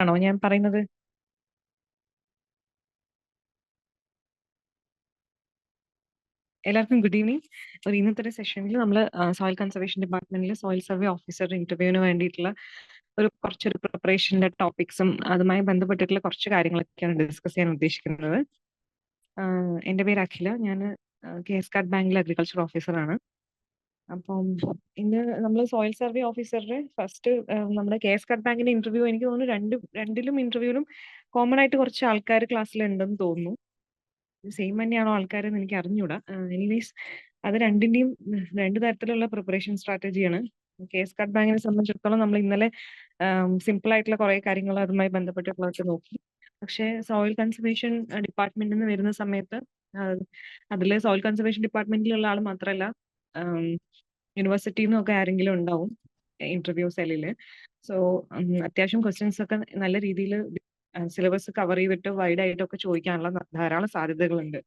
ആണോ ഞാൻ പറയുന്നത്? എല്ലാവർക്കും ഗുഡ് ഈവനിങ്. ഇന്നത്തെ സെഷനിൽ നമ്മൾ സോയിൽ കൺസർവേഷൻ ഡിപ്പാർട്ട്മെന്റിൽ സോയിൽ സർവേ ഓഫീസർ ഇന്റർവ്യൂവിന് വേണ്ടിയിട്ടുള്ള കുറച്ചൊരു പ്രിപ്പറേഷന്റെ ടോപ്പിക്സും അതുമായി ബന്ധപ്പെട്ടിട്ടുള്ള കുറച്ച് കാര്യങ്ങളൊക്കെയാണ് ഡിസ്കസ് ചെയ്യാൻ ഉദ്ദേശിക്കുന്നത്. എൻ്റെ പേര് അഖില. ഞാൻ KSCAT ബാങ്കിലെ അഗ്രികൾച്ചർ ഓഫീസറാണ്. അപ്പം ഇന്ന് നമ്മൾ സോയിൽ സർവേ ഓഫീസറുടെ ഫസ്റ്റ് നമ്മുടെ KSCAT ബാങ്കിന്റെ ഇന്റർവ്യൂ, എനിക്ക് തോന്നുന്നു രണ്ടിലും ഇന്റർവ്യൂവിലും കോമൺ ആയിട്ട് കുറച്ച് ആൾക്കാർ ക്ലാസ്സിലുണ്ടെന്ന് തോന്നുന്നു. സെയിം തന്നെയാണോ ആൾക്കാരെന്ന് എനിക്ക് അറിഞ്ഞൂടാ. എനിവേസ് അത് രണ്ടിന്റെയും രണ്ട് തരത്തിലുള്ള പ്രിപ്പറേഷൻ സ്ട്രാറ്റജിയാണ്. KSCAT ബാങ്കിനെ സംബന്ധിച്ചിടത്തോളം നമ്മൾ ഇന്നലെ സിമ്പിൾ ആയിട്ടുള്ള കുറെ കാര്യങ്ങൾ അതുമായി ബന്ധപ്പെട്ടിട്ടുള്ളതൊക്കെ നോക്കി. പക്ഷേ സോയിൽ കൺസർവേഷൻ ഡിപ്പാർട്ട്മെന്റിൽ നിന്ന് വരുന്ന സമയത്ത് അതിൽ സോയിൽ കൺസർവേഷൻ ഡിപ്പാർട്ട്മെന്റിലുള്ള ആൾ മാത്രമല്ല, യൂണിവേഴ്സിറ്റിയിൽ നിന്നൊക്കെ ആരെങ്കിലും ഉണ്ടാവും ഇന്റർവ്യൂ സെല്ലില്. സോ അത്യാവശ്യം ക്വസ്റ്റ്യൻസ് ഒക്കെ നല്ല രീതിയിൽ സിലബസ് കവർ ചെയ്തിട്ട് വൈഡ് ആയിട്ടൊക്കെ ചോദിക്കാനുള്ള ധാരാളം സാധ്യതകളുണ്ട്.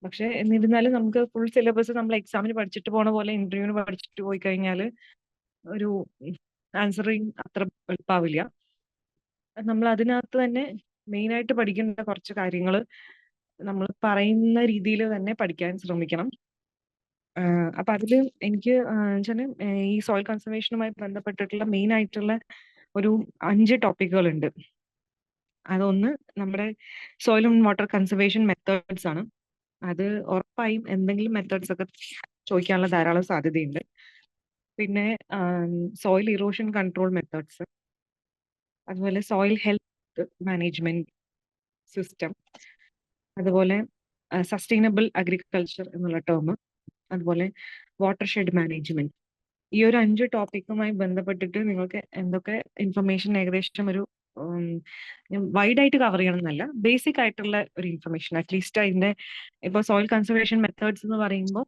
പക്ഷെ എന്നിരുന്നാലും നമുക്ക് ഫുൾ സിലബസ് നമ്മൾ എക്സാമിന് പഠിച്ചിട്ട് പോണ പോലെ ഇന്റർവ്യൂവിന് പഠിച്ചിട്ട് പോയി കഴിഞ്ഞാൽ ഒരു ആൻസറിങ് അത്ര എളുപ്പമാവില്ല. നമ്മൾ അതിനകത്ത് തന്നെ മെയിൻ ആയിട്ട് പഠിക്കേണ്ട കുറച്ച് കാര്യങ്ങൾ നമ്മൾ പറയുന്ന രീതിയിൽ തന്നെ പഠിക്കാൻ ശ്രമിക്കണം. അപ്പൊ അതില് എനിക്ക് വെച്ചാൽ ഈ സോയിൽ കൺസർവേഷനുമായി ബന്ധപ്പെട്ടിട്ടുള്ള മെയിൻ ആയിട്ടുള്ള ഒരു 5 ടോപ്പിക്കുകൾ ഉണ്ട്. അതൊന്ന് നമ്മുടെ soil and water conservation methods ആണ്. അത് ഉറപ്പായും എന്തെങ്കിലും മെത്തേഡ്സ് ഒക്കെ ചോദിക്കാനുള്ള ധാരാളം സാധ്യതയുണ്ട്. പിന്നെ സോയിൽ ഇറോഷൻ കൺട്രോൾ മെത്തേഡ്സ്, അതുപോലെ സോയിൽ ഹെൽത്ത് മാനേജ്മെന്റ് സിസ്റ്റം, അതുപോലെ സസ്റ്റൈനബിൾ അഗ്രികൾച്ചർ എന്നുള്ള ടേം, അതുപോലെ വാട്ടർ ഷെഡ് മാനേജ്മെന്റ്. ഈ ഒരു 5 ടോപ്പിക്കുമായി ബന്ധപ്പെട്ടിട്ട് നിങ്ങൾക്ക് എന്തൊക്കെ ഇൻഫർമേഷൻ ഏകദേശം ഒരു വൈഡ് ആയിട്ട് കവർ ചെയ്യണം എന്നല്ല, ബേസിക് ആയിട്ടുള്ള ഒരു ഇൻഫർമേഷൻ അറ്റ്ലീസ്റ്റ് അതിന്റെ ഇപ്പൊ സോയിൽ കൺസർവേഷൻ മെത്തേഡ്സ് എന്ന് പറയുമ്പോൾ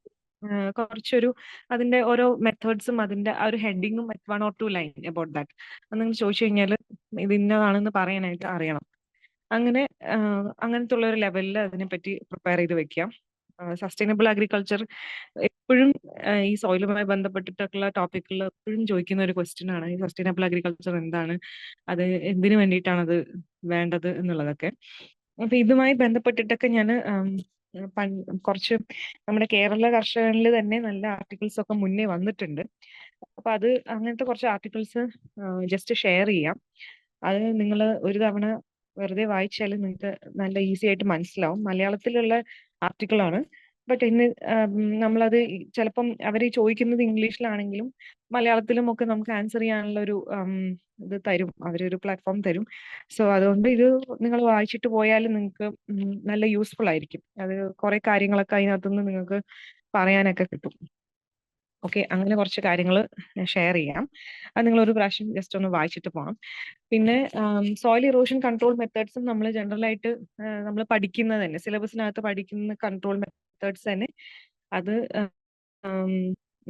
കുറച്ചൊരു അതിന്റെ ഓരോ മെത്തേഡ്സും അതിന്റെ ആ ഒരു ഹെഡിങ്ങും 1 or 2 ലൈൻ അബൌട്ട് ദാറ്റ് നിങ്ങൾ ചോദിച്ചു കഴിഞ്ഞാൽ ഇത് ഇന്നതാണെന്ന് പറയാനായിട്ട് അറിയണം. അങ്ങനെ അങ്ങനത്തെ ഉള്ള ഒരു ലെവലിൽ അതിനെപ്പറ്റി പ്രിപ്പയർ ചെയ്ത് വെക്കാം. സസ്റ്റൈനബിൾ അഗ്രികൾച്ചർ എപ്പോഴും ഈ സോയിലുമായി ബന്ധപ്പെട്ടിട്ടുള്ള ടോപ്പിക്കിൽ എപ്പോഴും ചോദിക്കുന്ന ഒരു ക്വസ്റ്റ്യൻ ആണ്. ഈ സസ്റ്റൈനബിൾ അഗ്രികൾച്ചർ എന്താണ്, അത് എന്തിനു വേണ്ടിയിട്ടാണ് അത് വേണ്ടത് എന്നുള്ളതൊക്കെ. അപ്പൊ ഇതുമായി ബന്ധപ്പെട്ടിട്ടൊക്കെ ഞാൻ കുറച്ച് നമ്മുടെ കേരള കർഷകരിൽ തന്നെ നല്ല ആർട്ടിക്കിൾസ് ഒക്കെ മുന്നേ വന്നിട്ടുണ്ട്. അപ്പൊ അത് അങ്ങനത്തെ കുറച്ച് ആർട്ടിക്കിൾസ് ജസ്റ്റ് ഷെയർ ചെയ്യാം. അത് നിങ്ങൾ ഒരു തവണ വെറുതെ വായിച്ചാൽ നിങ്ങൾക്ക് നല്ല ഈസി ആയിട്ട് മനസ്സിലാവും. മലയാളത്തിലുള്ള ആർട്ടിക്കിൾ ആണ്. ബട്ട് ഇന്ന് നമ്മളത് ചിലപ്പം അവർ ചോദിക്കുന്നത് ഇംഗ്ലീഷിലാണെങ്കിലും മലയാളത്തിലും ഒക്കെ നമുക്ക് ആൻസർ ചെയ്യാനുള്ള ഒരു ഇത് തരും, അവരൊരു പ്ലാറ്റ്ഫോം തരും. സോ അതുകൊണ്ട് ഇത് നിങ്ങൾ വായിച്ചിട്ട് പോയാൽ നിങ്ങൾക്ക് നല്ല യൂസ്ഫുൾ ആയിരിക്കും. അത് കുറെ കാര്യങ്ങളൊക്കെ അതിനകത്തുനിന്ന് നിങ്ങൾക്ക് പറയാനൊക്കെ കിട്ടും. ഓക്കെ, അങ്ങനെ കുറച്ച് കാര്യങ്ങൾ ഷെയർ ചെയ്യാം. അത് നിങ്ങൾ ഒരു പ്രാവശ്യം ജസ്റ്റ് ഒന്ന് വായിച്ചിട്ട് പോകണം. പിന്നെ സോയിൽ ഇറോഷൻ കൺട്രോൾ മെത്തേഡ്സും നമ്മൾ ജനറൽ ആയിട്ട് നമ്മൾ പഠിക്കുന്നത് തന്നെ, സിലബസിനകത്ത് പഠിക്കുന്ന കൺട്രോൾ മെത്തേഡ്സ് തന്നെ. അത്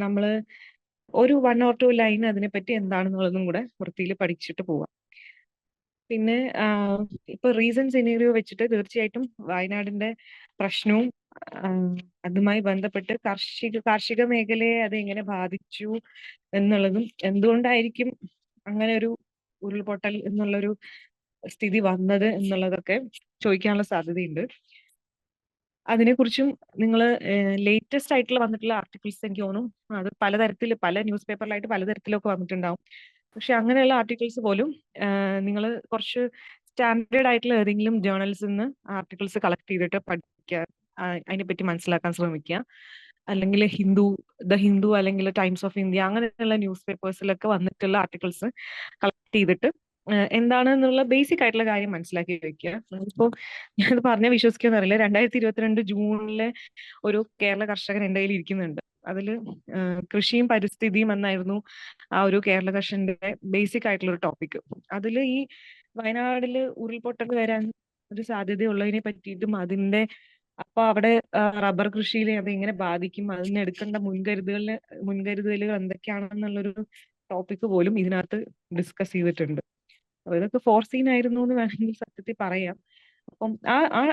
നമ്മൾ ഒരു 1 or 2 ലൈൻ അതിനെപ്പറ്റി എന്താണെന്നുള്ളതും കൂടെ വൃത്തിയിൽ പഠിച്ചിട്ട് പോവാം. പിന്നെ ഇപ്പൊ റീസെന്റ് സിനേറിയോ വെച്ചിട്ട് തീർച്ചയായിട്ടും വയനാടിന്റെ പ്രശ്നവും അതുമായി ബന്ധപ്പെട്ട് കാർഷിക മേഖലയെ അത് എങ്ങനെ ബാധിച്ചു എന്നുള്ളതും എന്തുകൊണ്ടായിരിക്കും അങ്ങനെ ഒരു ഉരുൾപൊട്ടൽ എന്നുള്ളൊരു സ്ഥിതി വന്നത് എന്നുള്ളതൊക്കെ ചോദിക്കാനുള്ള സാധ്യതയുണ്ട്. അതിനെക്കുറിച്ചും നിങ്ങൾ ലേറ്റസ്റ്റ് ആയിട്ടുള്ള വന്നിട്ടുള്ള ആർട്ടിക്കിൾസ് എനിക്ക് തോന്നുന്നു അത് പലതരത്തിൽ പല ന്യൂസ് പേപ്പറിലായിട്ട് പലതരത്തിലൊക്കെ വന്നിട്ടുണ്ടാവും. പക്ഷെ അങ്ങനെയുള്ള ആർട്ടിക്കിൾസ് പോലും നിങ്ങൾ കുറച്ച് സ്റ്റാൻഡേർഡ് ആയിട്ടുള്ള ഏതെങ്കിലും ജേർണൽസിൽ നിന്ന് ആർട്ടിക്കിൾസ് കളക്ട് ചെയ്തിട്ട് പഠിക്കുക, അതിനെപ്പറ്റി മനസ്സിലാക്കാൻ ശ്രമിക്കുക. അല്ലെങ്കിൽ ദ ഹിന്ദു അല്ലെങ്കിൽ ടൈംസ് ഓഫ് ഇന്ത്യ അങ്ങനെയുള്ള ന്യൂസ് പേപ്പേഴ്സിലൊക്കെ വന്നിട്ടുള്ള ആർട്ടിക്കിൾസ് കളക്ട് ചെയ്തിട്ട് എന്താണെന്നുള്ള ബേസിക് ആയിട്ടുള്ള കാര്യം മനസ്സിലാക്കി വെക്കുക. ഇപ്പോ ഞാനത് പറഞ്ഞാൽ വിശ്വസിക്കുമെന്ന് അറിയില്ല, 2022 ജൂണിലെ ഒരു കേരള കർഷകൻ എൻ്റെ കയ്യിൽ ഇരിക്കുന്നുണ്ട്. അതിൽ കൃഷിയും പരിസ്ഥിതിയും എന്നായിരുന്നു ആ ഒരു കേരള കർഷകന്റെ ബേസിക് ആയിട്ടുള്ള ഒരു ടോപ്പിക്. അതിൽ ഈ വയനാടില് ഉരുൾപൊട്ടൽ വരാൻ ഒരു സാധ്യതയുള്ളതിനെ പറ്റിയിട്ടും അതിന്റെ അപ്പൊ അവിടെ റബ്ബർ കൃഷിയിലെ അത് എങ്ങനെ ബാധിക്കും, അതിന് എടുക്കേണ്ട മുൻകരുതലുകൾ എന്തൊക്കെയാണെന്നുള്ളൊരു ടോപ്പിക് പോലും ഇതിനകത്ത് ഡിസ്കസ് ചെയ്തിട്ടുണ്ട്. അപ്പൊ ഇതൊക്കെ ഫോർസീൻ ആയിരുന്നു എന്ന് വേണമെങ്കിൽ സത്യത്തിൽ പറയാം. അപ്പം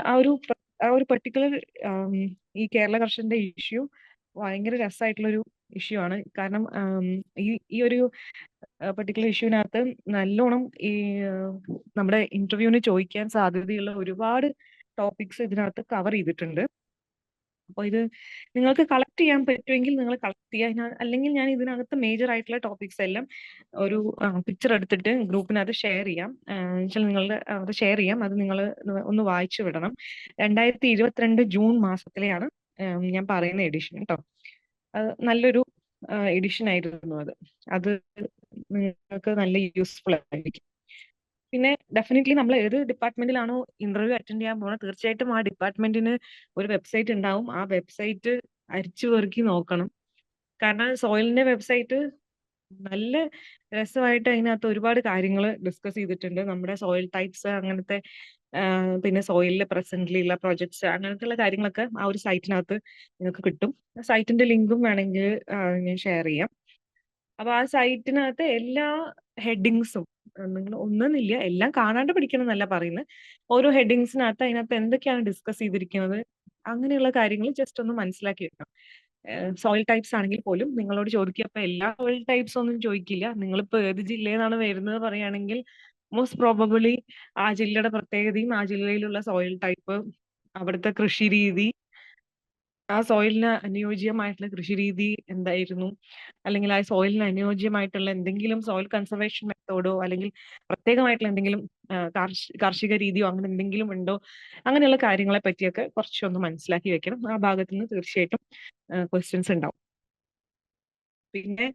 ആ ഒരു പെർട്ടിക്കുലർ ഈ കേരള കർഷകന്റെ ഇഷ്യൂ ഭയങ്കര രസമായിട്ടുള്ളൊരു ഇഷ്യൂ ആണ്. കാരണം ഈ ഈ ഒരു പർട്ടിക്കുലർ ഇഷ്യൂവിനകത്ത് നല്ലോണം ഈ നമ്മുടെ ഇന്റർവ്യൂവിന് ചോദിക്കാൻ സാധ്യതയുള്ള ഒരുപാട് ടോപ്പിക്സ് ഇതിനകത്ത് കവർ ചെയ്തിട്ടുണ്ട്. അപ്പോൾ ഇത് നിങ്ങൾക്ക് കളക്ട് ചെയ്യാൻ പറ്റുമെങ്കിൽ നിങ്ങൾ കളക്ട് ചെയ്യുക. അല്ലെങ്കിൽ ഞാൻ ഇതിനകത്ത് മേജർ ആയിട്ടുള്ള ടോപ്പിക്സ് എല്ലാം ഒരു പിക്ചർ എടുത്തിട്ട് ഗ്രൂപ്പിനകത്ത് ഷെയർ ചെയ്യാം. നിങ്ങളുടെ അത് ഷെയർ ചെയ്യാം. അത് നിങ്ങൾ ഒന്ന് വായിച്ചു വിടണം. 2022 ജൂൺ മാസത്തിലെയാണ് ഞാൻ പറയുന്ന എഡിഷൻ കേട്ടോ. അത് നല്ലൊരു എഡിഷൻ ആയിരുന്നു അത്. അത് നിങ്ങൾക്ക് നല്ല യൂസ്ഫുൾ ആയിരിക്കും. പിന്നെ ഡെഫിനറ്റ്ലി നമ്മൾ ഏത് ഡിപ്പാർട്ട്മെന്റിലാണോ ഇന്റർവ്യൂ അറ്റൻഡ് ചെയ്യാൻ പോകുന്നത് തീർച്ചയായിട്ടും ആ ഡിപ്പാർട്ട്മെന്റിന് ഒരു വെബ്സൈറ്റ് ഉണ്ടാവും. ആ വെബ്സൈറ്റ് അരിച്ചു പെറുക്കി നോക്കണം. കാരണം സോയിലിന്റെ വെബ്സൈറ്റ് നല്ല രസമായിട്ട് അതിനകത്ത് ഒരുപാട് കാര്യങ്ങൾ ഡിസ്കസ് ചെയ്തിട്ടുണ്ട്. നമ്മുടെ സോയിൽ ടൈപ്സ് അങ്ങനത്തെ പിന്നെ സോയിലിലെ പ്രസന്റ്ലി ഉള്ള പ്രൊജക്ട്സ് അങ്ങനത്തെ കാര്യങ്ങളൊക്കെ ആ ഒരു സൈറ്റിനകത്ത് നിങ്ങൾക്ക് കിട്ടും. സൈറ്റിന്റെ ലിങ്കും വേണമെങ്കിൽ ഞാൻ ഷെയർ ചെയ്യാം. അപ്പൊ ആ സൈറ്റിനകത്ത് എല്ലാ ഹെഡിങ്സും നിങ്ങൾ ഒന്നെന്നില്ല എല്ലാം കാണാണ്ട് പഠിക്കണം എന്നല്ല പറയുന്നത്. ഓരോ ഹെഡിങ്സിനകത്ത് അതിനകത്ത് എന്തൊക്കെയാണ് ഡിസ്കസ് ചെയ്തിരിക്കുന്നത് അങ്ങനെയുള്ള കാര്യങ്ങൾ ജസ്റ്റ് ഒന്ന് മനസ്സിലാക്കി വെക്കണം. സോയിൽ ടൈപ്സ് ആണെങ്കിൽ പോലും നിങ്ങളോട് ചോദിക്കുക. അപ്പൊ എല്ലാ സോയിൽ ടൈപ്സ് ഒന്നും ചോദിക്കില്ല. നിങ്ങളിപ്പോ ഏത് ജില്ലയിൽ നിന്നാണ് വരുന്നത് പറയുകയാണെങ്കിൽ മോസ്റ്റ് പ്രോബബിളി ആ ജില്ലയുടെ പ്രത്യേകതയും ആ ജില്ലയിലുള്ള സോയിൽ ടൈപ്പ്, അവിടുത്തെ കൃഷി രീതി, ആ സോയിലിന് അനുയോജ്യമായിട്ടുള്ള കൃഷി രീതി എന്തായിരുന്നു, അല്ലെങ്കിൽ ആ സോയിലിന് അനുയോജ്യമായിട്ടുള്ള എന്തെങ്കിലും സോയിൽ കൺസർവേഷൻ മെത്തേഡോ അല്ലെങ്കിൽ പ്രത്യേകമായിട്ടുള്ള എന്തെങ്കിലും കാർഷിക രീതിയോ അങ്ങനെ എന്തെങ്കിലും ഉണ്ടോ, അങ്ങനെയുള്ള കാര്യങ്ങളെ പറ്റിയൊക്കെ കുറച്ചൊന്ന് മനസ്സിലാക്കി വെക്കണം. ആ ഭാഗത്ത് നിന്ന് തീർച്ചയായിട്ടും ക്വസ്റ്റ്യൻസ് ഉണ്ടാവും. പിന്നെ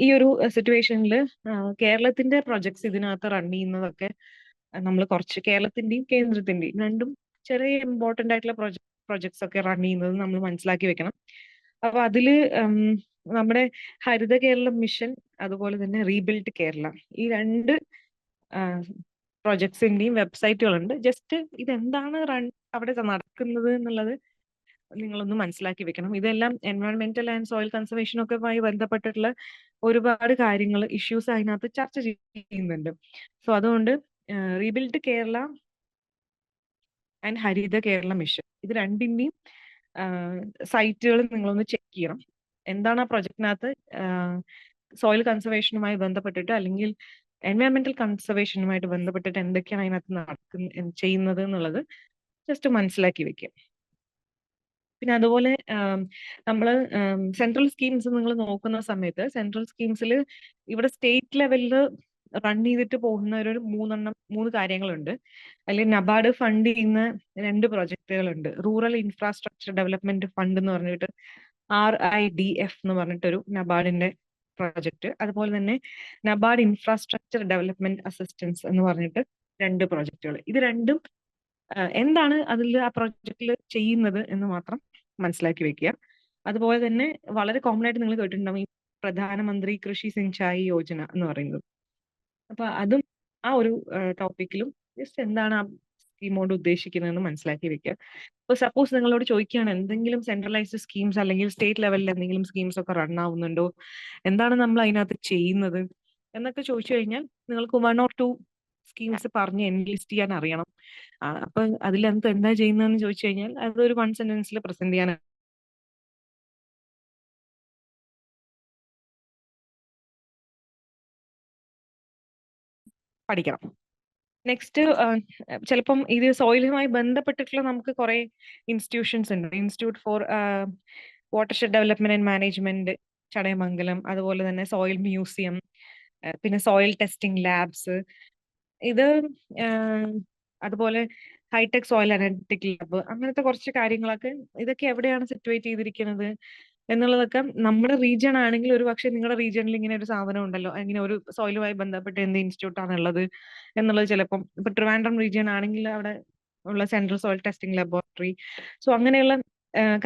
ഈ ഒരു സിറ്റുവേഷനിൽ കേരളത്തിന്റെ പ്രൊജക്ട്സ് ഇതിനകത്ത് റൺ ചെയ്യുന്നതൊക്കെ നമ്മൾ കുറച്ച് കേരളത്തിന്റെയും കേന്ദ്രത്തിന്റെയും രണ്ടും ചെറിയ ഇമ്പോർട്ടന്റ് ആയിട്ടുള്ള പ്രൊജക്ട്സ് ഒക്കെ റൺ ചെയ്യുന്നത് നമ്മൾ മനസ്സിലാക്കി വെക്കണം. അപ്പൊ അതില് നമ്മുടെ ഹരിത കേരളം മിഷൻ അതുപോലെ തന്നെ റീബിൽഡ് കേരള ഈ രണ്ട് പ്രൊജക്ട്സിന്റെയും വെബ്സൈറ്റുകളുണ്ട്. ജസ്റ്റ് ഇതെന്താണ് അവിടെ നടക്കുന്നത് എന്നുള്ളത് നിങ്ങളൊന്ന് മനസ്സിലാക്കി വെക്കണം. ഇതെല്ലാം എൻവയോൺമെന്റൽ ആൻഡ് സോയിൽ കൺസർവേഷൻ ഒക്കെ ബന്ധപ്പെട്ടിട്ടുള്ള ഒരുപാട് കാര്യങ്ങൾ ഇഷ്യൂസ് അതിനകത്ത് ചർച്ച ചെയ്യുന്നുണ്ട്. സോ അതുകൊണ്ട് rebuild Kerala and Haritha Kerala mission ഇത് രണ്ടിന്റെയും സൈറ്റുകൾ നിങ്ങളൊന്ന് ചെക്ക് ചെയ്യണം. എന്താണ് ആ പ്രൊജക്ടിനകത്ത് സോയിൽ കൺസർവേഷനുമായി ബന്ധപ്പെട്ടിട്ട് അല്ലെങ്കിൽ എൻവയോൺമെന്റൽ കൺസർവേഷനുമായിട്ട് ബന്ധപ്പെട്ടിട്ട് എന്തൊക്കെയാണ് അതിനകത്ത് ചെയ്യുന്നത് എന്നുള്ളത് ജസ്റ്റ് മനസ്സിലാക്കി വെക്കുക. പിന്നെ അതുപോലെ നമ്മൾ സെൻട്രൽ സ്കീംസ് നിങ്ങൾ നോക്കുന്ന സമയത്ത് സെൻട്രൽ സ്കീംസിൽ ഇവിടെ സ്റ്റേറ്റ് ലെവലിൽ റൺ ചെയ്തിട്ട് പോകുന്ന ഒരു മൂന്ന് കാര്യങ്ങളുണ്ട്. അതിൽ നബാർഡ് ഫണ്ട് ചെയ്യുന്ന 2 പ്രൊജക്ടുകളുണ്ട്. റൂറൽ ഇൻഫ്രാസ്ട്രക്ചർ ഡെവലപ്മെന്റ് ഫണ്ട് എന്ന് പറഞ്ഞിട്ട് RIDF എന്ന് പറഞ്ഞിട്ടൊരു നബാർഡിന്റെ പ്രോജക്റ്റ്, അതുപോലെ തന്നെ നബാർഡ് ഇൻഫ്രാസ്ട്രക്ചർ ഡെവലപ്മെന്റ് അസിസ്റ്റൻസ് എന്ന് പറഞ്ഞിട്ട് 2 പ്രോജക്റ്റുകൾ. ഇത് രണ്ടും എന്താണ് അതിൽ ആ പ്രോജക്റ്റിൽ ചെയ്യുന്നത് എന്ന് മാത്രം മനസ്സിലാക്കി വെക്കുക. അതുപോലെ തന്നെ വളരെ കോമൺ ആയിട്ട് നിങ്ങൾ കേട്ടിട്ടുണ്ടാവും ഈ പ്രധാനമന്ത്രി കൃഷി സിഞ്ചായി യോജന എന്ന് പറയുന്നത്. അപ്പൊ അതും ആ ഒരു ടോപ്പിക്കിലും ജസ്റ്റ് എന്താണ് ആ സ്കീമോട് ഉദ്ദേശിക്കുന്നതെന്ന് മനസ്സിലാക്കി വെക്കുക. ഇപ്പൊ സപ്പോസ് നിങ്ങളോട് ചോദിക്കുകയാണ് എന്തെങ്കിലും സെൻട്രലൈസ്ഡ് സ്കീംസ് അല്ലെങ്കിൽ സ്റ്റേറ്റ് ലെവലിൽ എന്തെങ്കിലും സ്കീംസ് ഒക്കെ റൺ ആവുന്നുണ്ടോ, എന്താണ് നമ്മൾ അതിനകത്ത് ചെയ്യുന്നത് എന്നൊക്കെ ചോദിച്ചു കഴിഞ്ഞാൽ നിങ്ങൾക്ക് 1 or 2 സ്കീംസ് പറഞ്ഞ് എൻലിസ്റ്റ് ചെയ്യാൻ അറിയണം. അപ്പൊ അതിലകത്ത് എന്താ ചെയ്യുന്നതെന്ന് ചോദിച്ചു കഴിഞ്ഞാൽ അതൊരു 1 സെന്റൻസിൽ പ്രസന്റ് ചെയ്യാൻ പഠിക്കണം. നെക്സ്റ്റ് ചിലപ്പം ഇത് സോയിലുമായി ബന്ധപ്പെട്ടിട്ടുള്ള നമുക്ക് കുറെ ഇൻസ്റ്റിറ്റ്യൂഷൻസ് ഉണ്ട്. Institute four watershed development and management Chadayamangalam, അതുപോലെ തന്നെ സോയിൽ മ്യൂസിയം, പിന്നെ സോയിൽ ടെസ്റ്റിംഗ് ലാബ്സ്, ഇത് അതുപോലെ ഹൈടെക് സോയിൽ അനലിറ്റിക് ലാബ്, അങ്ങനത്തെ കുറച്ച് കാര്യങ്ങളൊക്കെ ഇതൊക്കെ എവിടെയാണ് സിറ്റുവേറ്റ് ചെയ്തിരിക്കുന്നത് എന്നുള്ളതൊക്കെ നമ്മുടെ റീജിയൺ ആണെങ്കിൽ ഒരു പക്ഷേ നിങ്ങളുടെ റീജിയണിൽ ഇങ്ങനെ ഒരു സാധനം ഉണ്ടല്ലോ, ഇങ്ങനെ ഒരു സോയിലുമായി ബന്ധപ്പെട്ട് എന്ത് ഇൻസ്റ്റിറ്റ്യൂട്ട് ആണ് ഉള്ളത് എന്നുള്ളത് ചിലപ്പം ഇപ്പൊ ട്രിവാൻഡ്രം റീജിയൺ ആണെങ്കിൽ അവിടെ ഉള്ള central soil testing laboratory, so അങ്ങനെയുള്ള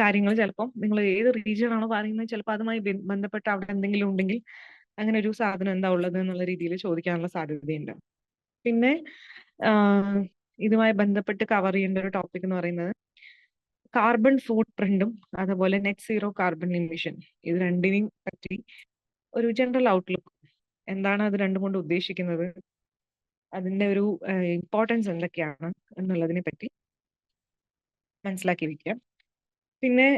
കാര്യങ്ങൾ ചിലപ്പം നിങ്ങൾ ഏത് റീജിയൺ ആണോ പറയുന്നത് ചിലപ്പോൾ അതുമായി ബന്ധപ്പെട്ട് അവിടെ എന്തെങ്കിലും ഉണ്ടെങ്കിൽ അങ്ങനെ ഒരു സാധനം എന്താ ഉള്ളത് എന്നുള്ള രീതിയിൽ ചോദിക്കാനുള്ള സാധ്യതയുണ്ട്. പിന്നെ ഇതുമായി ബന്ധപ്പെട്ട് കവർ ചെയ്യേണ്ട ഒരു ടോപ്പിക് എന്ന് പറയുന്നത് കാർബൺ ഫുട് പ്രിന്റും അതുപോലെ നെറ്റ് സീറോ കാർബൺ ഇമിഷൻ, ഇത് രണ്ടിനെയും പറ്റി ഒരു ജനറൽ ഔട്ട്ലുക്ക്, എന്താണ് അത് രണ്ടും കൊണ്ട് ഉദ്ദേശിക്കുന്നത്, അതിന്റെ ഒരു ഇമ്പോർട്ടൻസ് എന്തൊക്കെയാണ് എന്നുള്ളതിനെ പറ്റി മനസ്സിലാക്കി വെക്കുക. പിന്നെ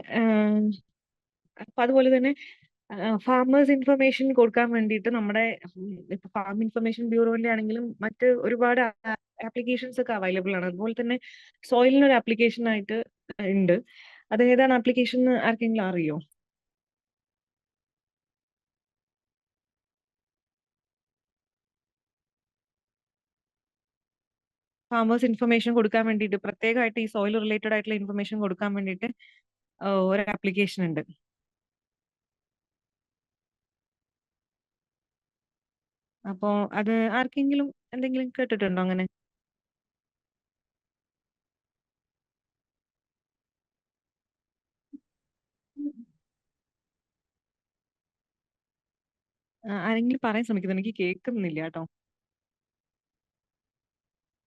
അപ്പൊ അതുപോലെ തന്നെ ഫാമേഴ്സ് ഇൻഫർമേഷൻ കൊടുക്കാൻ വേണ്ടിയിട്ട് നമ്മുടെ ഇപ്പൊ ഫാം ഇൻഫർമേഷൻ ബ്യൂറോന്റെ ആണെങ്കിലും മറ്റ് ഒരുപാട് ആപ്ലിക്കേഷൻസ് ഒക്കെ അവൈലബിൾ ആണ്. അതുപോലെ തന്നെ സോയിലിന് ഒരു ആപ്ലിക്കേഷൻ ആയിട്ട് ഉണ്ട്. അത് ഏതാണ് ആപ്ലിക്കേഷൻ എന്ന് ആർക്കെങ്കിലും അറിയോ? ഫാമേഴ്സ് ഇൻഫർമേഷൻ കൊടുക്കാൻ വേണ്ടിയിട്ട് പ്രത്യേകമായിട്ട് ഈ സോയിൽ റിലേറ്റഡ് ആയിട്ടുള്ള ഇൻഫർമേഷൻ കൊടുക്കാൻ വേണ്ടിയിട്ട് ഒരു ആപ്ലിക്കേഷൻ ഉണ്ട്. അപ്പോ അത് ആർക്കെങ്കിലും എന്തെങ്കിലും കേട്ടിട്ടുണ്ടോ അങ്ങനെ? ആരെങ്കിലും പറയാൻ ശ്രമിക്കുന്നു, എനിക്ക് കേൾക്കുന്നില്ല കേട്ടോ.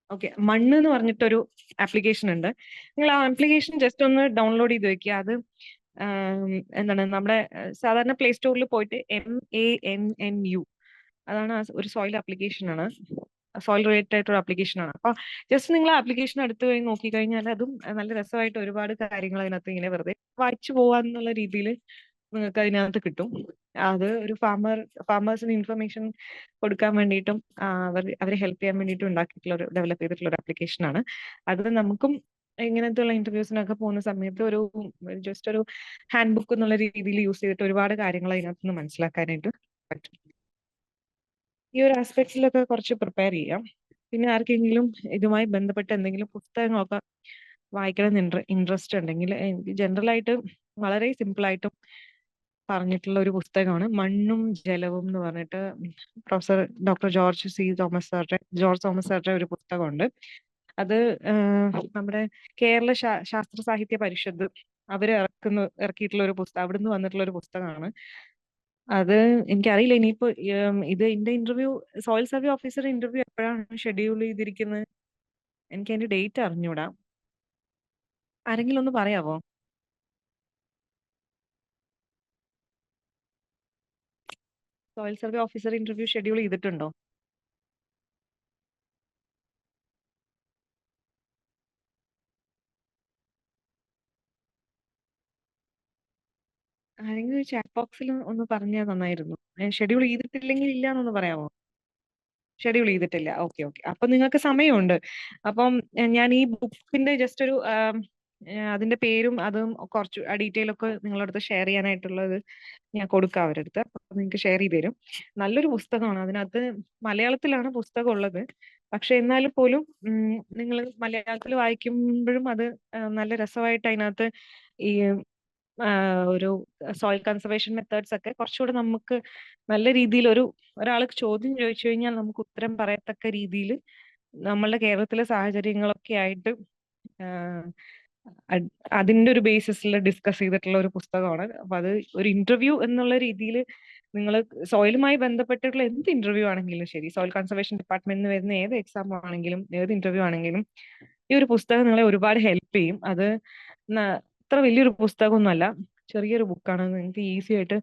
ഓക്കെ, മണ്ണ് എന്ന് പറഞ്ഞിട്ടൊരു ആപ്ലിക്കേഷൻ ഉണ്ട്. നിങ്ങൾ ആ ആപ്ലിക്കേഷൻ ജസ്റ്റ് ഒന്ന് ഡൗൺലോഡ് ചെയ്ത് വെക്കുക. അത് എന്താണ് നമ്മുടെ സാധാരണ പ്ലേ സ്റ്റോറിൽ പോയിട്ട് MANNU, അതാണ് ഒരു സോയിൽ ആപ്ലിക്കേഷൻ ആണ്, സോയിൽ റിലേറ്റഡ് ആയിട്ടുള്ള ആപ്ലിക്കേഷൻ ആണ്. അപ്പൊ ജസ്റ്റ് നിങ്ങൾ ആപ്ലിക്കേഷൻ എടുത്തു കഴിഞ്ഞ് നോക്കി കഴിഞ്ഞാൽ അതും നല്ല രസമായിട്ട് ഒരുപാട് കാര്യങ്ങൾ അതിനകത്ത് ഇങ്ങനെ വെറുതെ വായിച്ചു പോവാന്നുള്ള രീതിയിൽ നിങ്ങൾക്ക് അതിനകത്ത് കിട്ടും. അത് ഒരു ഫാമേഴ്സിന് ഇൻഫർമേഷൻ കൊടുക്കാൻ വേണ്ടിയിട്ടും അവരെ ഹെൽപ്പ് ചെയ്യാൻ വേണ്ടിയിട്ടും ഉണ്ടാക്കിയിട്ടുള്ള ഒരു ഡെവലപ്പ് ചെയ്തിട്ടുള്ള ഒരു ആപ്ലിക്കേഷൻ ആണ്. അത് നമുക്കും ഇങ്ങനത്തെ ഉള്ള ഇന്റർവ്യൂസിനൊക്കെ പോകുന്ന സമയത്ത് ഒരു ജസ്റ്റ് ഒരു ഹാൻഡ് ബുക്ക് എന്നുള്ള രീതിയിൽ യൂസ് ചെയ്തിട്ട് ഒരുപാട് കാര്യങ്ങൾ അതിനകത്ത് നിന്ന് മനസ്സിലാക്കാനായിട്ട് പറ്റും. ഈ ഒരു ആസ്പെക്ട്സിലൊക്കെ കുറച്ച് പ്രിപ്പയർ ചെയ്യാം. പിന്നെ ആർക്കെങ്കിലും ഇതുമായി ബന്ധപ്പെട്ട് എന്തെങ്കിലും പുസ്തകങ്ങളൊക്കെ വായിക്കണം എന്ന് ഇൻട്രസ്റ്റ് ഉണ്ടെങ്കിൽ എനിക്ക് ജനറൽ ആയിട്ട് വളരെ സിമ്പിൾ ആയിട്ടും പറഞ്ഞിട്ടുള്ള ഒരു പുസ്തകമാണ് മണ്ണും ജലവും എന്ന് പറഞ്ഞിട്ട് പ്രൊഫസർ ഡോക്ടർ ജോർജ് തോമസ് സാറുടെ ഒരു പുസ്തകമുണ്ട്. അത് നമ്മുടെ കേരള ശാസ്ത്ര സാഹിത്യ പരിഷത്ത് അവര് ഇറക്കിയിട്ടുള്ള ഒരു പുസ്തകം, അവിടുന്ന് വന്നിട്ടുള്ള ഒരു പുസ്തകമാണ് അത്. എനിക്കറിയില്ല ഇനിയിപ്പോ ഇത് എന്റെ interview, soil survey officer interview എപ്പോഴാണ് ഷെഡ്യൂൾ ചെയ്തിരിക്കുന്നത്, എനിക്ക് അതിന്റെ ഡേറ്റ് അറിഞ്ഞൂടാ. ആരെങ്കിലും ഒന്ന് പറയാവോ? Soil survey officer interview schedule ചെയ്തിട്ടുണ്ടോ? ആരെങ്കിലും ചാറ്റ് ബോക്സിൽ ഒന്ന് പറഞ്ഞാൽ നന്നായിരുന്നു. ഷെഡ്യൂൾ ചെയ്തിട്ടില്ലെങ്കിൽ ഇല്ല എന്നൊന്ന് പറയാമോ? ഷെഡ്യൂൾ ചെയ്തിട്ടില്ല, ഓക്കെ ഓക്കെ. അപ്പൊ നിങ്ങൾക്ക് സമയമുണ്ട്. അപ്പം ഞാൻ ഈ ബുക്കിന്റെ ജസ്റ്റ് ഒരു അതിന്റെ പേരും അതും കുറച്ച് ഡീറ്റെയിൽ ഒക്കെ നിങ്ങളുടെ അടുത്ത് ഷെയർ ചെയ്യാനായിട്ടുള്ളത് ഞാൻ കൊടുക്കാം അവരുടെ അടുത്ത്. അപ്പൊ നിങ്ങൾക്ക് ഷെയർ ചെയ്ത് തരും. നല്ലൊരു പുസ്തകമാണ്. അതിനകത്ത് മലയാളത്തിലാണ് പുസ്തകം ഉള്ളത്. പക്ഷെ എന്നാൽ പോലും നിങ്ങൾ മലയാളത്തിൽ വായിക്കുമ്പോഴും അത് നല്ല രസമായിട്ട് അതിനകത്ത് ഈ ഒരു സോയിൽ കൺസർവേഷൻ മെത്തേഡ്സ് ഒക്കെ കുറച്ചുകൂടെ നമുക്ക് നല്ല രീതിയിൽ ഒരാൾക്ക് ചോദ്യം ചോദിച്ചു കഴിഞ്ഞാൽ നമുക്ക് ഉത്തരം പറയത്തക്ക രീതിയിൽ നമ്മളുടെ കേരളത്തിലെ സാഹചര്യങ്ങളൊക്കെ ആയിട്ട് ആഹ് അതിന്റെ ഒരു ബേസിസിൽ ഡിസ്കസ് ചെയ്തിട്ടുള്ള ഒരു പുസ്തകമാണ്. അപ്പൊ അത് ഒരു ഇന്റർവ്യൂ എന്നുള്ള രീതിയിൽ നിങ്ങൾ സോയിലുമായി ബന്ധപ്പെട്ടിട്ടുള്ള എന്ത് ഇന്റർവ്യൂ ആണെങ്കിലും ശരി, സോയിൽ കൺസർവേഷൻ ഡിപ്പാർട്ട്മെന്റിൽ നിന്ന് വരുന്ന ഏത് എക്സാം ആണെങ്കിലും ഏത് ഇന്റർവ്യൂ ആണെങ്കിലും ഈ ഒരു പുസ്തകം നിങ്ങളെ ഒരുപാട് ഹെൽപ്പ് ചെയ്യും. അത് അത്ര വലിയൊരു പുസ്തകമൊന്നുമല്ല, ചെറിയൊരു ബുക്കാണ്. നിങ്ങൾക്ക് ഈസി ആയിട്ട്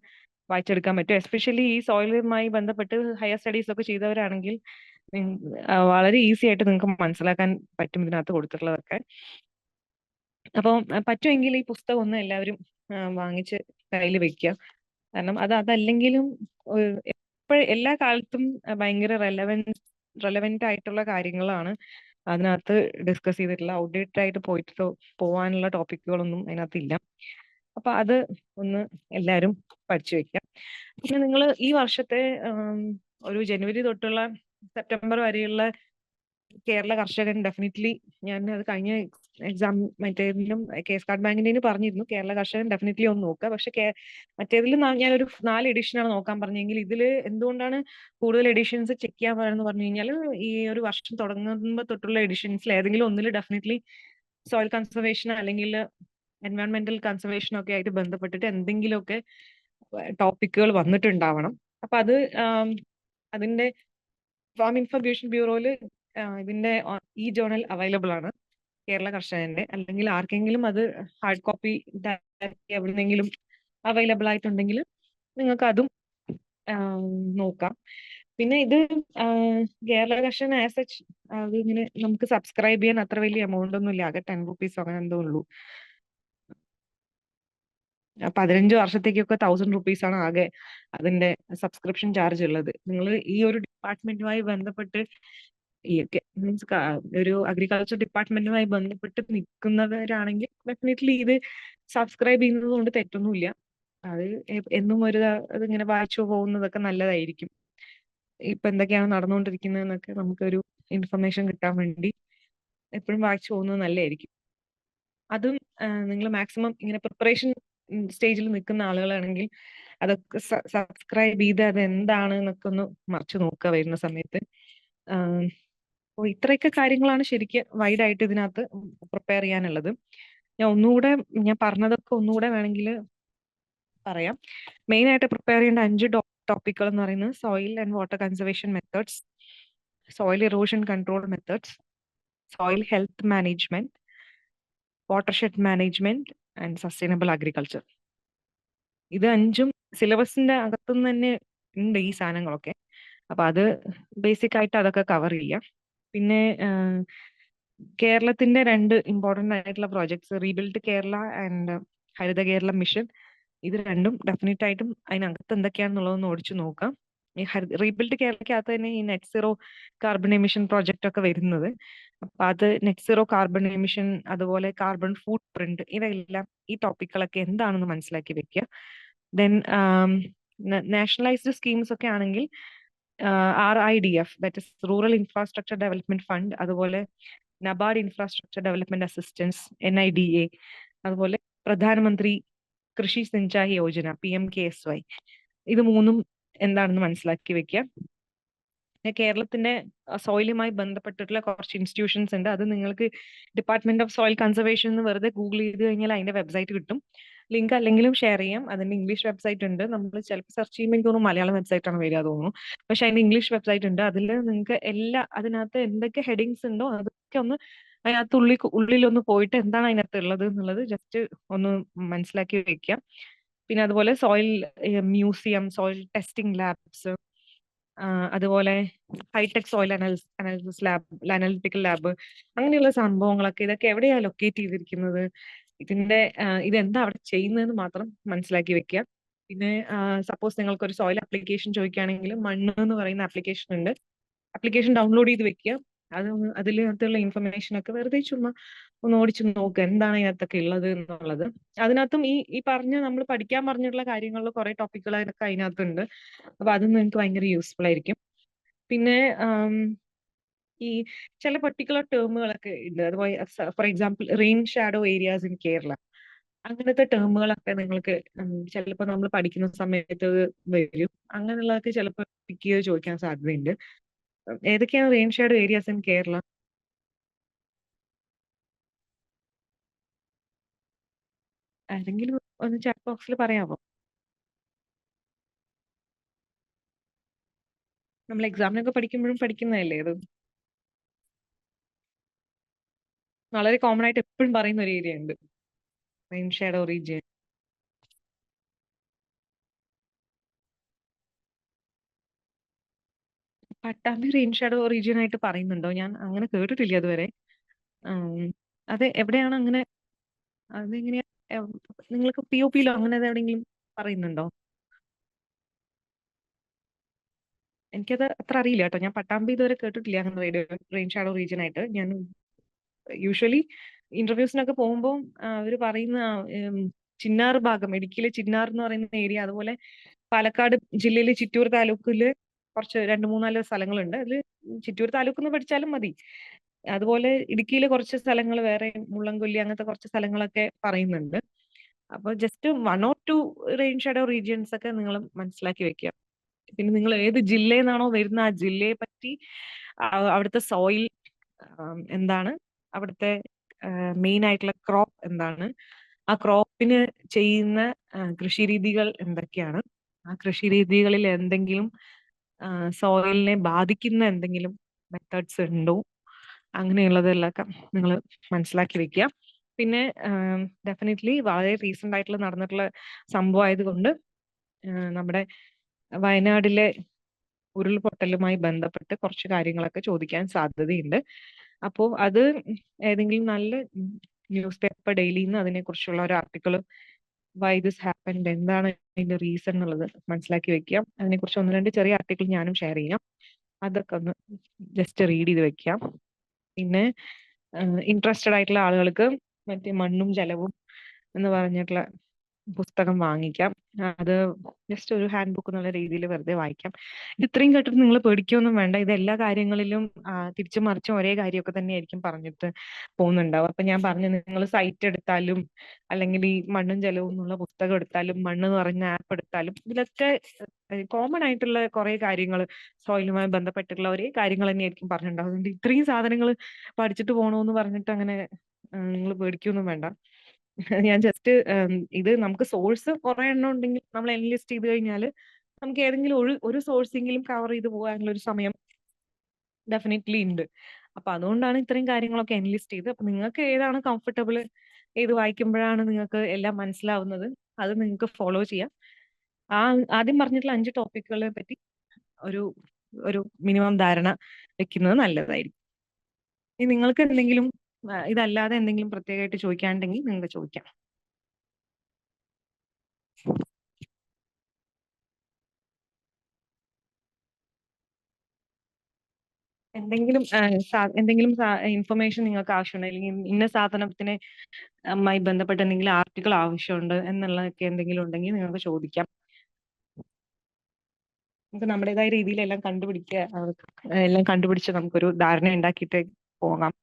വായിച്ചെടുക്കാൻ പറ്റും. എസ്പെഷ്യലി ഈ സോയിലുമായി ബന്ധപ്പെട്ട് ഹയർ സ്റ്റഡീസ് ഒക്കെ ചെയ്തവരാണെങ്കിൽ വളരെ ഈസി ആയിട്ട് നിങ്ങൾക്ക് മനസ്സിലാക്കാൻ പറ്റും ഇതിനകത്ത് കൊടുത്തിട്ടുള്ളതൊക്കെ. അപ്പോൾ പറ്റുമെങ്കിൽ ഈ പുസ്തകം ഒന്ന് എല്ലാവരും വാങ്ങിച്ച് കയ്യിൽ വെക്കുക. കാരണം അതല്ലെങ്കിലും എല്ലാ കാലത്തും ഭയങ്കര റെലവെന്റ് ആയിട്ടുള്ള കാര്യങ്ങളാണ് അതിനകത്ത് ഡിസ്കസ് ചെയ്തിട്ടുള്ള. ഔട്ട്ഡേറ്റഡ് ആയിട്ട് പോവാനുള്ള ടോപ്പിക്കുകളൊന്നും അതിനകത്ത് ഇല്ല. അപ്പൊ അത് ഒന്ന് എല്ലാവരും പഠിച്ചു വെക്കാം. പിന്നെ നിങ്ങൾ ഈ വർഷത്തെ ഒരു ജനുവരി തൊട്ടുള്ള സെപ്റ്റംബർ വരെയുള്ള കേരള കർഷകൻ ഡെഫിനറ്റ്ലി, ഞാൻ അത് കഴിഞ്ഞ എക്സാം മറ്റേതിലും കേസ് കാർഡ് ബാങ്കിന്റെ പറഞ്ഞിരുന്നു, കേരള കർഷകൻ ഡെഫിനറ്റ്ലി ഒന്ന് നോക്കുക. പക്ഷെ മറ്റേതിൽ ഞാനൊരു 4 എഡിഷനാണ് നോക്കാൻ പറഞ്ഞെങ്കിൽ ഇതിൽ എന്തുകൊണ്ടാണ് കൂടുതൽ എഡിഷൻസ് ചെക്ക് ചെയ്യാൻ പറയുന്നത് പറഞ്ഞു കഴിഞ്ഞാൽ ഈ ഒരു വർഷം തുടങ്ങുമ്പോൾ തൊട്ടുള്ള എഡിഷൻസിൽ ഏതെങ്കിലും ഒന്നിൽ ഡെഫിനറ്റ്ലി സോയിൽ കൺസർവേഷൻ അല്ലെങ്കിൽ എൻവയോൺമെന്റൽ കൺസർവേഷൻ ഒക്കെ ആയിട്ട് ബന്ധപ്പെട്ടിട്ട് എന്തെങ്കിലുമൊക്കെ ടോപ്പിക്കുകൾ വന്നിട്ടുണ്ടാവണം. അപ്പൊ അതിന്റെ ഫാം ഇൻഫർമേഷൻ ബ്യൂറോയിൽ ഇതിന്റെ ഈ ജേർണൽ അവൈലബിൾ ആണ്, കേരള കർഷകന്റെ. അല്ലെങ്കിൽ ആർക്കെങ്കിലും അത് ഹാർഡ് കോപ്പി എവിടെന്നെങ്കിലും അവൈലബിൾ ആയിട്ടുണ്ടെങ്കിൽ നിങ്ങൾക്ക് അതും നോക്കാം. പിന്നെ ഇത് കേരള കർഷകൻ ആസ് സച്ച് അത് ഇങ്ങനെ നമുക്ക് സബ്സ്ക്രൈബ് ചെയ്യാൻ അത്ര വലിയ എമൗണ്ട് ഒന്നും ഇല്ല, ആകെ 10 റുപ്പീസ് അങ്ങനെ എന്തോ ഉള്ളൂ. 15 വർഷത്തേക്കൊക്കെ 1000 ആണ് ആകെ അതിന്റെ സബ്സ്ക്രിപ്ഷൻ ചാർജ് ഉള്ളത്. നിങ്ങൾ ഈ ഒരു ഡിപ്പാർട്ട്മെന്റുമായി ബന്ധപ്പെട്ട് ഈ മീൻസ് ഒരു അഗ്രികൾച്ചർ ഡിപ്പാർട്ട്മെന്റുമായി ബന്ധപ്പെട്ട് നിൽക്കുന്നവരാണെങ്കിൽ ഡെഫിനറ്റ്ലി ഇത് സബ്സ്ക്രൈബ് ചെയ്യുന്നത് കൊണ്ട് തെറ്റൊന്നുമില്ല. അത് എന്നും അതിങ്ങനെ വായിച്ചു പോകുന്നതൊക്കെ നല്ലതായിരിക്കും. ഇപ്പൊ എന്തൊക്കെയാണ് നടന്നുകൊണ്ടിരിക്കുന്നതെന്നൊക്കെ നമുക്കൊരു ഇൻഫർമേഷൻ കിട്ടാൻ വേണ്ടി എപ്പോഴും വായിച്ചു പോകുന്നത് നല്ലതായിരിക്കും. അതും നിങ്ങൾ മാക്സിമം ഇങ്ങനെ പ്രിപ്പറേഷൻ സ്റ്റേജിൽ നിൽക്കുന്ന ആളുകളാണെങ്കിൽ അതൊക്കെ സബ്സ്ക്രൈബ് ചെയ്ത് അത് എന്താണ് എന്നൊക്കെ ഒന്ന് മറിച്ച് നോക്കുക വരുന്ന സമയത്ത്. അപ്പോൾ ഇത്രയൊക്കെ കാര്യങ്ങളാണ് ശരിക്കും വൈഡ് ആയിട്ട് ഇതിനകത്ത് പ്രിപ്പയർ ചെയ്യാനുള്ളത്. ഞാൻ പറഞ്ഞതൊക്കെ ഒന്നുകൂടെ വേണമെങ്കിൽ പറയാം. മെയിൻ ആയിട്ട് പ്രിപ്പയർ ചെയ്യേണ്ട 5 ടോപ്പിക്കുകൾ എന്ന് പറയുന്നത് soil and water conservation methods, soil erosion control methods, soil health management, watershed management and sustainable agriculture. ഇത് 5ഉം സിലബസിന്റെ അകത്തുനിന്ന് തന്നെ ഉണ്ട് ഈ സാധനങ്ങളൊക്കെ. അപ്പൊ അത് ബേസിക് ആയിട്ട് അതൊക്കെ കവർ ചെയ്യാം. പിന്നെ കേരളത്തിന്റെ 2 ഇമ്പോർട്ടന്റ് ആയിട്ടുള്ള projects, rebuild Kerala and Haritha Kerala mission, ഇത് രണ്ടും ഡെഫിനറ്റ് ആയിട്ടും അതിനകത്ത് എന്തൊക്കെയാണെന്നുള്ളതൊന്ന് ഓടിച്ചു നോക്കാം. ഈ റീബിൽഡ് കേരളക്കകത്ത് തന്നെ ഈ net zero carbon emission project ഒക്കെ വരുന്നത്. അപ്പൊ അത് നെറ്റ് സീറോ കാർബൺ എമിഷൻ, അതുപോലെ കാർബൺ ഫുട് പ്രിന്റ്, ഇവയെല്ലാം ഈ ടോപ്പിക്കുകളൊക്കെ എന്താണെന്ന് മനസ്സിലാക്കി വെക്കുക. ദെൻ നാഷണലൈസ്ഡ് സ്കീംസ് ഒക്കെ ആണെങ്കിൽ RIDF, that is rural infrastructure development fund, അതുപോലെ NABARD infrastructure development assistance NIDA, അതുപോലെ പ്രധാനമന്ത്രി കൃഷി സിഞ്ചായി യോജന PMKSY, ഇത് 3ഉം എന്താണെന്ന് മനസ്സിലാക്കി വെക്കുക. കേരളത്തിന്റെ സോയിലുമായി ബന്ധപ്പെട്ടിട്ടുള്ള കുറച്ച് ഇൻസ്റ്റിറ്റ്യൂഷൻസ് ഉണ്ട്. അത് നിങ്ങൾക്ക് ഡിപ്പാർട്ട്മെന്റ് ഓഫ് സോയിൽ കൺസർവേഷൻ എന്ന് വെറുതെ ഗൂഗിൾ ചെയ്ത് കഴിഞ്ഞാൽ അതിന്റെ വെബ്സൈറ്റ് കിട്ടും. ലിങ്ക് അല്ലെങ്കിലും ഷെയർ ചെയ്യാം. അതിന്റെ ഇംഗ്ലീഷ് വെബ്സൈറ്റ് ഉണ്ട്. നമ്മൾ ചിലപ്പോൾ സെർച്ച് ചെയ്യുമ്പോൾ എനിക്ക് തോന്നുന്നു മലയാളം വെബ്സൈറ്റ് ആണ് വരിക തോന്നുന്നു. പക്ഷെ അതിന്റെ ഇംഗ്ലീഷ് വെബ്സൈറ്റ് ഉണ്ട്. അതിൽ നിങ്ങൾക്ക് അതിനകത്ത് എന്തൊക്കെ ഹെഡിങ്സ് ഉണ്ടോ അതൊക്കെ ഒന്ന് അതിനകത്ത് ഉള്ളിലൊന്ന് പോയിട്ട് എന്താണ് അതിനകത്ത് ഉള്ളത് എന്നുള്ളത് ജസ്റ്റ് ഒന്ന് മനസ്സിലാക്കി വെക്കാം. പിന്നെ അതുപോലെ soil museum, soil testing labs, അതുപോലെ hi tech soil analysis lab, analytical lab, അങ്ങനെയുള്ള സംഭവങ്ങളൊക്കെ ഇതൊക്കെ എവിടെയാ ലൊക്കേറ്റ് ചെയ്തിരിക്കുന്നത്, ഇതെന്താ അവിടെ ചെയ്യുന്നതെന്ന് മാത്രം മനസ്സിലാക്കി വെക്കുക. പിന്നെ സപ്പോസ് നിങ്ങൾക്ക് ഒരു സോയിൽ ആപ്ലിക്കേഷൻ ചോദിക്കുകയാണെങ്കിൽ മണ്ണ് എന്ന് പറയുന്ന ആപ്ലിക്കേഷൻ ഉണ്ട്. ആപ്ലിക്കേഷൻ ഡൗൺലോഡ് ചെയ്ത് വെക്കുക. അതിനകത്തുള്ള ഇൻഫർമേഷൻ ഒക്കെ വെറുതെ ചുമ്മാ ഒന്ന് ഓടിച്ചു നോക്കുക എന്താണ് ഇതിനകത്തൊക്കെ ഉള്ളത് എന്നുള്ളത്. അതിനകത്തും ഈ നമ്മൾ പഠിക്കാൻ പറഞ്ഞിട്ടുള്ള കാര്യങ്ങളിൽ കുറെ ടോപ്പിക്കുകളൊക്കെ അതിനകത്തുണ്ട്. അപ്പൊ അതും നിങ്ങൾക്ക് ഭയങ്കര യൂസ്ഫുൾ ആയിരിക്കും. പിന്നെ ഈ ചില പർട്ടിക്കുലർ ടേമുകളൊക്കെ ഉണ്ട്. അതുപോലെ for example rain shadow areas in Kerala, അങ്ങനത്തെ ടേമുകളൊക്കെ നിങ്ങൾക്ക് ചിലപ്പോൾ നമ്മൾ പഠിക്കുന്ന സമയത്ത് വരും. അങ്ങനെയുള്ളതൊക്കെ ചിലപ്പോൾ പിക്ക് ചെയ്ത് ചോദിക്കാൻ സാധ്യതയുണ്ട്. ഏതൊക്കെയാണ് rain shadow areas in Kerala? ആരെങ്കിലും ഒന്ന് ചാറ്റ് ബോക്സിൽ പറയാമോ? നമ്മൾ എക്സാമിനൊക്കെ പഠിക്കുമ്പോഴും പഠിക്കുന്നതല്ലേ ഇത്? വളരെ കോമൺ ആയിട്ട് എപ്പോഴും പറയുന്ന ഒരു ഏരിയ ഉണ്ട്, rain shadow region. Pattambi rain shadow region ആയിട്ട് പറയുന്നുണ്ടോ? ഞാൻ അങ്ങനെ കേട്ടിട്ടില്ല അതുവരെ. ഉം, അത് എവിടെയാണ് അങ്ങനെ? അതെങ്ങനെയാ? നിങ്ങൾക്ക് POPയിലോ അങ്ങനെ എവിടെയെങ്കിലും പറയുന്നുണ്ടോ? എനിക്കത് അത്ര അറിയില്ല കേട്ടോ. ഞാൻ പട്ടാമ്പി ഇതുവരെ കേട്ടിട്ടില്ല അങ്ങനെ റെയിൻ ഷാഡോ റീജിയൻ ആയിട്ട്. ഞാൻ യൂഷ്വലി ഇന്റർവ്യൂസിനൊക്കെ പോകുമ്പോൾ അവർ പറയുന്ന ചിന്നാർ ഭാഗം, ഇടുക്കിയിലെ ചിന്നാർ എന്ന് പറയുന്ന ഏരിയ, അതുപോലെ പാലക്കാട് ജില്ലയിലെ ചിറ്റൂർ താലൂക്കില് കുറച്ച് 2-3-4 സ്ഥലങ്ങളുണ്ട്. അതിൽ ചിറ്റൂർ താലൂക്ക് എന്ന് പഠിച്ചാലും മതി. അതുപോലെ ഇടുക്കിയിലെ കുറച്ച് സ്ഥലങ്ങൾ, വേറെ മുള്ളംകൊല്ലി, അങ്ങനത്തെ കുറച്ച് സ്ഥലങ്ങളൊക്കെ പറയുന്നുണ്ട്. അപ്പൊ just 1 or 2 rain shadow regions ഒക്കെ നിങ്ങൾ മനസ്സിലാക്കി വെക്കുക. പിന്നെ നിങ്ങൾ ഏത് ജില്ലയിൽ നിന്നാണോ വരുന്ന ആ ജില്ലയെ പറ്റി, അവിടുത്തെ സോയിൽ എന്താണ്, അവിടുത്തെ മെയിൻ ആയിട്ടുള്ള ക്രോപ്പ് എന്താണ്, ആ ക്രോപ്പിന് ചെയ്യുന്ന കൃഷി രീതികൾ എന്തൊക്കെയാണ്, ആ കൃഷി രീതികളിൽ എന്തെങ്കിലും സോയിലിനെ ബാധിക്കുന്ന എന്തെങ്കിലും മെത്തേഡ്സ് ഉണ്ടോ, അങ്ങനെയുള്ളതെല്ലാം നിങ്ങൾ മനസ്സിലാക്കി വെക്കുക. പിന്നെ ഡെഫിനറ്റ്ലി വളരെ റീസെന്റ് ആയിട്ടുള്ള നടന്നിട്ടുള്ള സംഭവം ആയതുകൊണ്ട് നമ്മുടെ വയനാടിലെ ഉരുൾപൊട്ടലുമായി ബന്ധപ്പെട്ട് കുറച്ച് കാര്യങ്ങളൊക്കെ ചോദിക്കാൻ സാധ്യതയുണ്ട്. അപ്പോൾ അത് ഏതെങ്കിലും നല്ല ന്യൂസ് പേപ്പർ ഡെയിലിന്ന് അതിനെക്കുറിച്ചുള്ള ഒരു ആർട്ടിക്കിൾ വൈ ദിസ് ഹാപ്പൻഡ്, എന്താണ് അതിന്റെ റീസൺ എന്നുള്ളത് മനസ്സിലാക്കി വെക്കാം. അതിനെക്കുറിച്ച് ഒന്ന് രണ്ട് ചെറിയ ആർട്ടിക്കിൾ ഞാനും ഷെയർ ചെയ്യാം. അതൊക്കെ ഒന്ന് ജസ്റ്റ് റീഡ് ചെയ്ത് വെക്കാം. പിന്നെ ഇൻട്രസ്റ്റഡ് ആയിട്ടുള്ള ആളുകൾക്ക് മറ്റേ മണ്ണും ജലവും എന്ന് പറഞ്ഞിട്ടുള്ള പുസ്തകം വാങ്ങിക്കാം. അത് ജസ്റ്റ് ഒരു ഹാൻഡ് ബുക്ക് എന്നുള്ള രീതിയിൽ വെറുതെ വായിക്കാം. ഇത് ഇത്രയും കേട്ടിട്ട് നിങ്ങൾ പേടിക്കൊന്നും വേണ്ട. ഇത് എല്ലാ കാര്യങ്ങളിലും തിരിച്ചും മറിച്ചും ഒരേ കാര്യമൊക്കെ തന്നെയായിരിക്കും പറഞ്ഞിട്ട് പോകുന്നുണ്ടാവും. അപ്പൊ ഞാൻ പറഞ്ഞു, നിങ്ങൾ സൈറ്റ് എടുത്താലും അല്ലെങ്കിൽ ഈ മണ്ണും ജലവും എന്നുള്ള പുസ്തകം എടുത്താലും മണ്ണ് എന്ന് പറഞ്ഞ ആപ്പ് എടുത്താലും ഇതിലൊക്കെ കോമൺ ആയിട്ടുള്ള കുറെ കാര്യങ്ങൾ, സോയിലുമായി ബന്ധപ്പെട്ടിട്ടുള്ള ഒരേ കാര്യങ്ങൾ തന്നെയായിരിക്കും പറഞ്ഞിട്ടുണ്ടാവും. അതുകൊണ്ട് ഇത്രയും സാധനങ്ങൾ പഠിച്ചിട്ട് പോകണമെന്ന് പറഞ്ഞിട്ട് അങ്ങനെ നിങ്ങൾ പേടിക്കൊന്നും വേണ്ട. ഞാൻ ജസ്റ്റ് ഇത് നമുക്ക് സോഴ്സ് കുറെ എണ്ണം ഉണ്ടെങ്കിൽ നമ്മൾ എൻലിസ്റ്റ് ചെയ്ത് കഴിഞ്ഞാൽ നമുക്ക് ഏതെങ്കിലും ഒരു സോഴ്സെങ്കിലും കവർ ചെയ്ത് പോകാനുള്ള ഒരു സമയം ഡെഫിനറ്റ്ലി ഉണ്ട്. അപ്പൊ അതുകൊണ്ടാണ് ഇത്രയും കാര്യങ്ങളൊക്കെ എൻലിസ്റ്റ് ചെയ്ത്. അപ്പൊ നിങ്ങൾക്ക് ഏതാണ് കംഫർട്ടബിൾ, ഏത് വായിക്കുമ്പോഴാണ് നിങ്ങൾക്ക് എല്ലാം മനസ്സിലാവുന്നത്, അത് നിങ്ങൾക്ക് ഫോളോ ചെയ്യാം. ആ ആദ്യം പറഞ്ഞിട്ടുള്ള 5 ടോപ്പിക്കുകളെ പറ്റി ഒരു ഒരു മിനിമം ധാരണ വെക്കുന്നത് നല്ലതായിരിക്കും. ഇനി നിങ്ങൾക്ക് എന്തെങ്കിലും ഇതല്ലാതെ എന്തെങ്കിലും പ്രത്യേകമായിട്ട് ചോദിക്കാനുണ്ടെങ്കിൽ നിങ്ങൾക്ക് ചോദിക്കാം. എന്തെങ്കിലും എന്തെങ്കിലും ഇൻഫർമേഷൻ നിങ്ങൾക്ക് ആവശ്യമുണ്ട്, അല്ലെങ്കിൽ ഇന്ന സാധനത്തിന് മായി ബന്ധപ്പെട്ട എന്തെങ്കിലും ആർട്ടിക്കിൾ ആവശ്യമുണ്ട് എന്നുള്ളതൊക്കെ എന്തെങ്കിലും ഉണ്ടെങ്കിൽ നിങ്ങൾക്ക് ചോദിക്കാം. നമുക്ക് നമ്മുടേതായ രീതിയിൽ എല്ലാം എല്ലാം കണ്ടുപിടിച്ച് നമുക്കൊരു ധാരണ ഉണ്ടാക്കിയിട്ട് പോകാം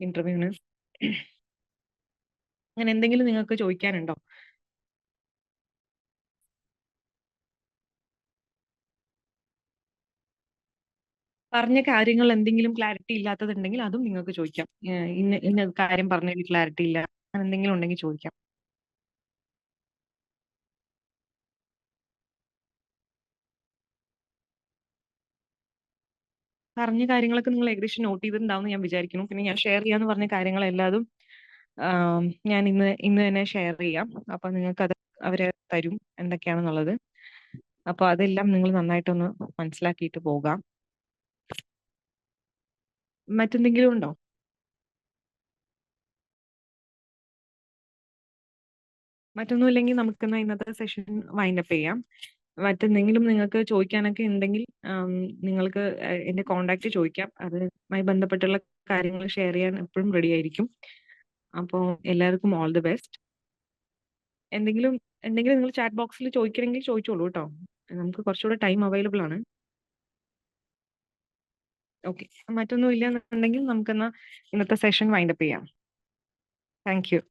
ഇന്റർവ്യൂവിന്. അങ്ങനെ എന്തെങ്കിലും നിങ്ങൾക്ക് ചോദിക്കാനുണ്ടോ? പറഞ്ഞ കാര്യങ്ങൾ എന്തെങ്കിലും ക്ലാരിറ്റി ഇല്ലാത്തതുണ്ടെങ്കിൽ അതും നിങ്ങൾക്ക് ചോദിക്കാം. ഇന്ന ഇന്ന കാര്യം പറഞ്ഞതിൽ ക്ലാരിറ്റി ഇല്ല, അങ്ങനെ എന്തെങ്കിലും ഉണ്ടെങ്കിൽ ചോദിക്കാം. പറഞ്ഞ കാര്യങ്ങളൊക്കെ നിങ്ങൾ ഏകദേശം നോട്ട് ചെയ്തിട്ടുണ്ടാവും ഞാൻ വിചാരിക്കുന്നു. പിന്നെ ഞാൻ ഷെയർ ചെയ്യാന്ന് പറഞ്ഞ കാര്യങ്ങളെല്ലാതും ഞാൻ ഇന്ന് ഇന്ന് തന്നെ ഷെയർ ചെയ്യാം. അപ്പൊ നിങ്ങൾക്ക് അത് അവര് തരും എന്തൊക്കെയാണെന്നുള്ളത്. അപ്പൊ അതെല്ലാം നിങ്ങൾ നന്നായിട്ടൊന്ന് മനസ്സിലാക്കിയിട്ട് പോകാം. മറ്റെന്തെങ്കിലും ഉണ്ടോ? മറ്റൊന്നുമില്ലെങ്കിൽ നമുക്കെന്നാ ഇന്നത്തെ സെഷൻ വൈൻഡപ്പ് ചെയ്യാം. മറ്റെന്തെങ്കിലും നിങ്ങൾക്ക് ചോദിക്കാനൊക്കെ ഉണ്ടെങ്കിൽ നിങ്ങൾക്ക് എന്റെ കോണ്ടാക്ട് ചോദിക്കാം. അതുമായി ബന്ധപ്പെട്ടുള്ള കാര്യങ്ങൾ ഷെയർ ചെയ്യാൻ എപ്പോഴും റെഡി ആയിരിക്കും. അപ്പോൾ എല്ലാവർക്കും ഓൾ ദി ബെസ്റ്റ്. എന്തെങ്കിലും എന്തെങ്കിലും നിങ്ങൾ ചാറ്റ് ബോക്സിൽ ചോദിക്കണമെങ്കിൽ ചോദിച്ചോളൂ കേട്ടോ. നമുക്ക് കുറച്ചുകൂടെ ടൈം അവൈലബിൾ ആണ്. ഓക്കെ, മറ്റൊന്നും ഇല്ല എന്നുണ്ടെങ്കിൽ നമുക്കെന്നാ ഇന്നത്തെ സെഷൻ വൈൻഡപ്പ് ചെയ്യാം. Thank you.